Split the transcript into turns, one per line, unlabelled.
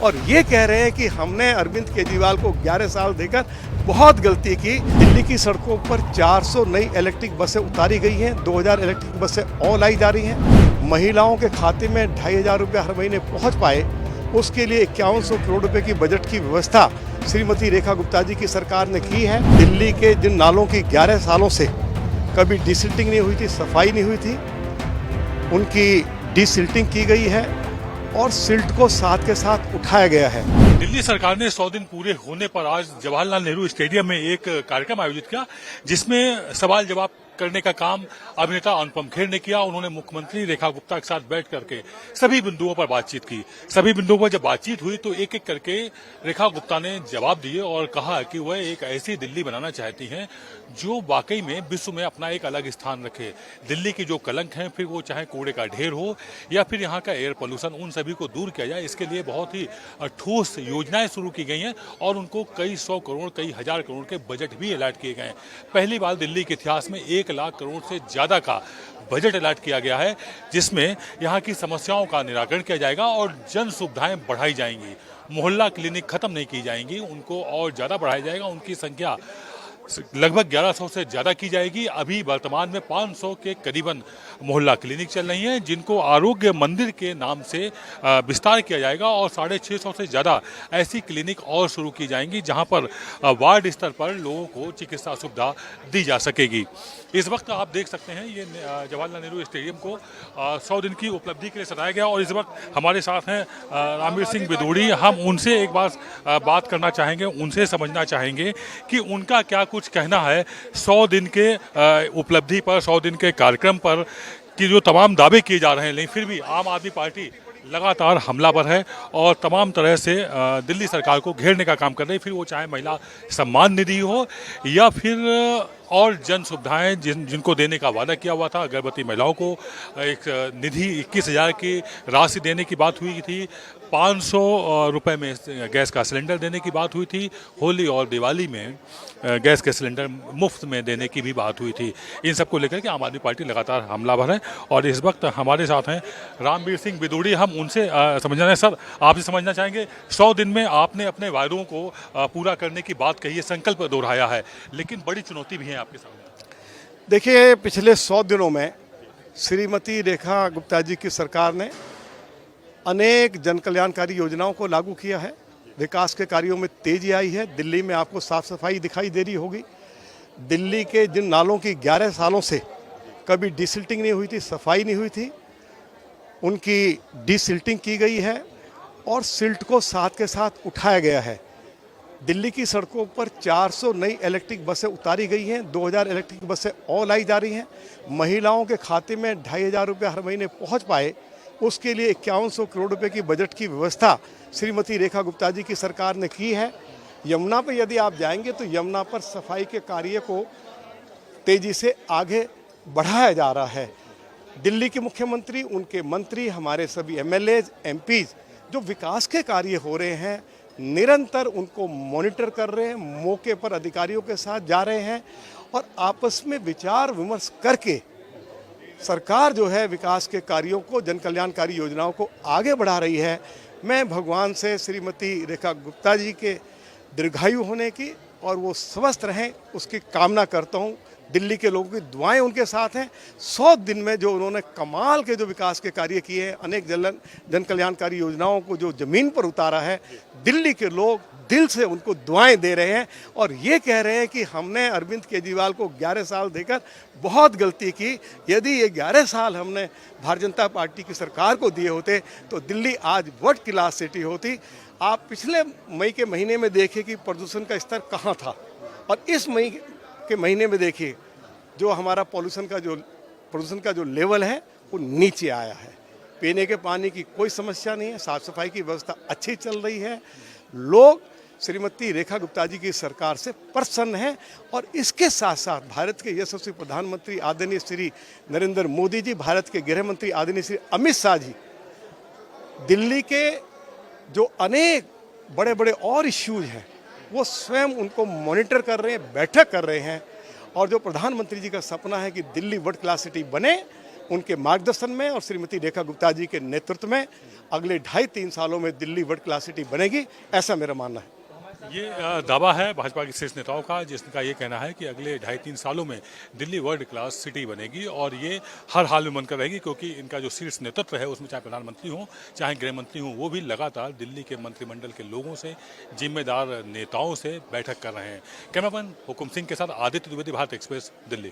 और ये कह रहे हैं कि हमने अरविंद केजरीवाल को 11 साल देकर बहुत गलती की। दिल्ली की सड़कों पर 400 नई इलेक्ट्रिक बसें उतारी गई हैं, 2000 इलेक्ट्रिक बसें और लाई जा रही हैं। महिलाओं के खाते में 2500 रुपये हर महीने पहुँच पाए, उसके लिए 5100 करोड़ रुपए की बजट की व्यवस्था श्रीमती रेखा गुप्ता जी की सरकार ने की है। दिल्ली के जिन नालों की 11 सालों से कभी डिसिल्टिंग नहीं हुई थी, सफाई नहीं हुई थी, उनकी डिसिल्टिंग की गई है और सिल्ट को साथ के साथ उठाया गया है।
दिल्ली सरकार ने 100 दिन पूरे होने पर आज जवाहरलाल नेहरू स्टेडियम में एक कार्यक्रम आयोजित किया, जिसमें सवाल जवाब करने का काम अभिनेता अनुपम खेर ने किया। उन्होंने मुख्यमंत्री रेखा गुप्ता के साथ बैठ करके सभी बिंदुओं पर बातचीत की। सभी बिंदुओं पर जब बातचीत हुई तो एक एक करके रेखा गुप्ता ने जवाब दिए और कहा कि वह एक ऐसी दिल्ली बनाना चाहती हैं जो वाकई में विश्व में अपना एक अलग स्थान रखे। दिल्ली की जो कलंक है, फिर वो चाहे कूड़े का ढेर हो या फिर यहाँ का एयर पोल्यूशन, उन सभी को दूर किया जाए। इसके लिए बहुत ही ठोस योजनाएं शुरू की गई हैं और उनको कई 100 करोड़ कई हजार करोड़ के बजट भी अलॉट किए गए हैं। पहली बार दिल्ली के इतिहास में 1 लाख करोड़ से ज्यादा का बजट अलॉट किया गया है, जिसमें यहाँ की समस्याओं का निराकरण किया जाएगा और जन सुविधाएं बढ़ाई जाएंगी। मोहल्ला क्लिनिक खत्म नहीं की जाएंगी, उनको और ज्यादा बढ़ाया जाएगा। उनकी संख्या लगभग 1100 से ज्यादा की जाएगी। अभी वर्तमान में 500 के करीबन मोहल्ला क्लिनिक चल रही हैं, जिनको आरोग्य मंदिर के नाम से विस्तार किया जाएगा और 650 से ज्यादा ऐसी क्लिनिक और शुरू की जाएंगी, जहां पर वार्ड स्तर पर लोगों को चिकित्सा सुविधा दी जा सकेगी। इस वक्त आप देख सकते हैं ये जवाहरलाल नेहरू स्टेडियम को 100 दिन की उपलब्धि के लिए सजाया गया और इस वक्त हमारे साथ हैं रामवीर सिंह बिदूड़ी। हम उनसे एक बार बात करना चाहेंगे, उनसे समझना चाहेंगे कि उनका क्या कुछ कहना है 100 दिन के उपलब्धि पर, 100 दिन के कार्यक्रम पर, कि जो तमाम दावे किए जा रहे हैं, लेकिन फिर भी आम आदमी पार्टी लगातार हमलावर है और तमाम तरह से दिल्ली सरकार को घेरने का काम कर रही है। फिर वो चाहे महिला सम्मान निधि हो या फिर और जन सुविधाएं जिनको देने का वादा किया हुआ था। गर्भवती महिलाओं को एक निधि 21,000 की राशि देने की बात हुई थी, 500 रुपए में गैस का सिलेंडर देने की बात हुई थी, होली और दिवाली में गैस के सिलेंडर मुफ्त में देने की भी बात हुई थी। इन सब को लेकर के आम आदमी पार्टी लगातार हमलावर है और इस वक्त हमारे साथ हैं रामवीर सिंह बिदूड़ी। हम उनसे समझना है, सर आपसे समझना चाहेंगे, 100 दिन में आपने अपने वायदों को पूरा करने की बात कही है, संकल्प दोहराया है, लेकिन बड़ी चुनौती भी है आपके सामने।
देखिए, पिछले 100 दिनों में श्रीमती रेखा गुप्ता जी की सरकार ने अनेक जन कल्याणकारी योजनाओं को लागू किया है। विकास के कार्यों में तेजी आई है। दिल्ली में आपको साफ सफाई दिखाई दे रही होगी। दिल्ली के जिन नालों की 11 सालों से कभी डिसिल्टिंग नहीं हुई थी, सफाई नहीं हुई थी, उनकी डिसिल्टिंग की गई है और सिल्ट को साथ के साथ उठाया गया है। दिल्ली की सड़कों पर 400 नई इलेक्ट्रिक बसें उतारी गई हैं, 2000 इलेक्ट्रिक बसें और लाई जा रही हैं। महिलाओं के खाते में 2500 रुपये हर महीने पहुंच पाए, उसके लिए 5100 करोड़ रुपए की बजट की व्यवस्था श्रीमती रेखा गुप्ता जी की सरकार ने की है। यमुना पर यदि आप जाएंगे तो यमुना पर सफाई के कार्य को तेजी से आगे बढ़ाया जा रहा है। दिल्ली के मुख्यमंत्री, उनके मंत्री, हमारे सभी एमएलएज, एमपीज जो विकास के कार्य हो रहे हैं, निरंतर उनको मॉनिटर कर रहे हैं, मौके पर अधिकारियों के साथ जा रहे हैं और आपस में विचार विमर्श करके सरकार जो है विकास के कार्यों को, जन कल्याणकारी योजनाओं को आगे बढ़ा रही है। मैं भगवान से श्रीमती रेखा गुप्ता जी के दीर्घायु होने की और वो स्वस्थ रहें उसकी कामना करता हूँ। दिल्ली के लोगों की दुआएं उनके साथ हैं। 100 दिन में जो उन्होंने कमाल के जो विकास के कार्य किए हैं, अनेक जन कल्याणकारी योजनाओं को जो जमीन पर उतारा है, दिल्ली के लोग दिल से उनको दुआएं दे रहे हैं और ये कह रहे हैं कि हमने अरविंद केजरीवाल को 11 साल देकर बहुत गलती की। यदि ये 11 साल हमने भारतीय जनता पार्टी की सरकार को दिए होते तो दिल्ली आज वर्ल्ड क्लास सिटी होती। आप पिछले मई के महीने में देखिए कि प्रदूषण का स्तर कहाँ था और इस मई के महीने में देखिए जो हमारा प्रदूषण का जो लेवल है वो नीचे आया है। पीने के पानी की कोई समस्या नहीं है, साफ सफाई की व्यवस्था अच्छी चल रही है। लोग श्रीमती रेखा गुप्ता जी की सरकार से प्रसन्न हैं और इसके साथ साथ भारत के यशस्वी प्रधानमंत्री आदरणीय श्री नरेंद्र मोदी जी, भारत के गृह मंत्री आदरणीय श्री अमित शाह जी, दिल्ली के जो अनेक बड़े बड़े और इश्यूज हैं वो स्वयं उनको मॉनिटर कर रहे हैं, बैठक कर रहे हैं और जो प्रधानमंत्री जी का सपना है कि दिल्ली वर्ल्ड क्लास सिटी बने, उनके मार्गदर्शन में और श्रीमती रेखा गुप्ता जी के नेतृत्व में अगले 2.5-3 सालों में दिल्ली वर्ल्ड क्लास सिटी बनेगी, ऐसा मेरा मानना है।
ये दावा है भाजपा के शीर्ष नेताओं का, जिसका ये कहना है कि अगले 2.5-3 सालों में दिल्ली वर्ल्ड क्लास सिटी बनेगी और ये हर हाल में बनकर रहेगी, क्योंकि इनका जो शीर्ष नेतृत्व है उसमें चाहे प्रधानमंत्री हो चाहे गृह मंत्री हो, वो भी लगातार दिल्ली के मंत्रिमंडल के लोगों से, जिम्मेदार नेताओं से बैठक कर रहे हैं। कैमरामैन हुकुम सिंह के साथ आदित्य द्विवेदी, भारत एक्सप्रेस, दिल्ली।